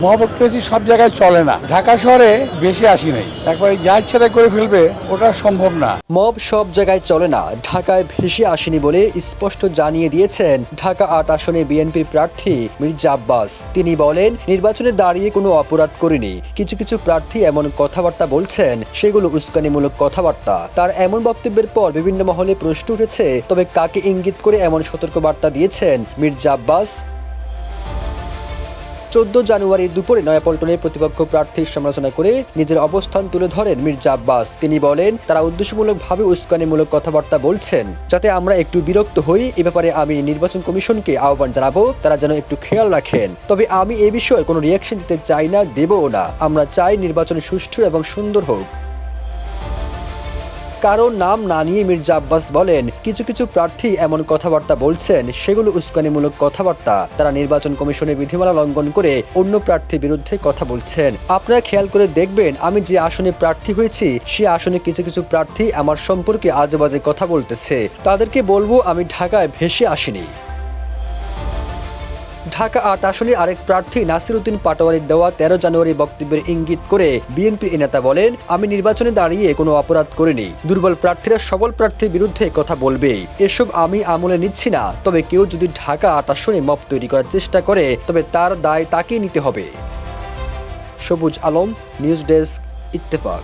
মহাপ্রক্রেসি সব জায়গায় চলে না, ঢাকা শহরে বেশি আসি নাই, একবার যা ইচ্ছা তাই করে ফেলবে, ওটা সম্ভব না। মব সব জায়গায় চলে না, ঢাকায় ভেসে আসেনি বলে স্পষ্ট জানিয়ে দিয়েছেন ঢাকা ৮ আসনে বিএনপির প্রার্থী মির্জা আব্বাস। তিনি বলেন, নির্বাচনে দাঁড়িয়ে কোনো অপরাধ করিনি। কিছু কিছু প্রার্থী এমন কথাবার্তা বলছেন, সেগুলো উস্কানিমূলক কথাবার্তা। তার এমন বক্তব্যের পর বিভিন্ন মহলে প্রশ্ন উঠেছে, তবে কাকে ইঙ্গিত করে এমন সতর্কবার্তা দিয়েছেন মির্জা আব্বাস? 14 জানুয়ারি দুপুরে নয়াপল্টনের প্রতিপক্ষ প্রার্থীর সমালোচনা করে নিজের অবস্থান তুলে ধরেন মির্জা আব্বাস। তিনি বলেন, তারা উদ্দেশ্যমূলকভাবে উস্কানিমূলক কথাবার্তা বলছেন, যাতে আমরা একটু বিরক্ত হই। এ ব্যাপারে আমি নির্বাচন কমিশনকে আহ্বান জানাবো, তারা যেন একটু খেয়াল রাখেন। তবে আমি এ বিষয়ে কোনো রিয়াকশন দিতে চাই না, দেবও না। আমরা চাই নির্বাচন সুষ্ঠু এবং সুন্দর হোক। কারো নাম না নিয়ে মির্জা আব্বাস বলেন, কিছু কিছু প্রার্থী এমন কথাবার্তা বলছেন, সেগুলো উস্কানিমূলক কথাবার্তা। তারা নির্বাচন কমিশনের বিধিমালা লঙ্ঘন করে অন্য প্রার্থীর বিরুদ্ধে কথা বলছেন। আপনারা খেয়াল করে দেখবেন, আমি যে আসনে প্রার্থী হয়েছি সে আসনে কিছু কিছু প্রার্থী আমার সম্পর্কে আজেবাজে কথা বলতেছে। তাদেরকে বলবো, আমি ঢাকায় ভেসে আসিনি। ঢাকা ৮ আসনে আরেক প্রার্থী নাসির উদ্দিন পাটোয়ারির দেওয়া 13 জানুয়ারি বক্তব্যের ইঙ্গিত করে বিএনপির নেতা বলেন, আমি নির্বাচনে দাঁড়িয়ে কোনো অপরাধ করিনি। দুর্বল প্রার্থীরা সবল প্রার্থীর বিরুদ্ধে কথা বলবেই, এসব আমি আমলে নিচ্ছি না। তবে কেউ যদি ঢাকা ৮ আসনে মব তৈরি করার চেষ্টা করে, তবে তার দায় তাকেই নিতে হবে। সবুজ আলম, নিউজ ডেস্ক, ইত্তেফাক।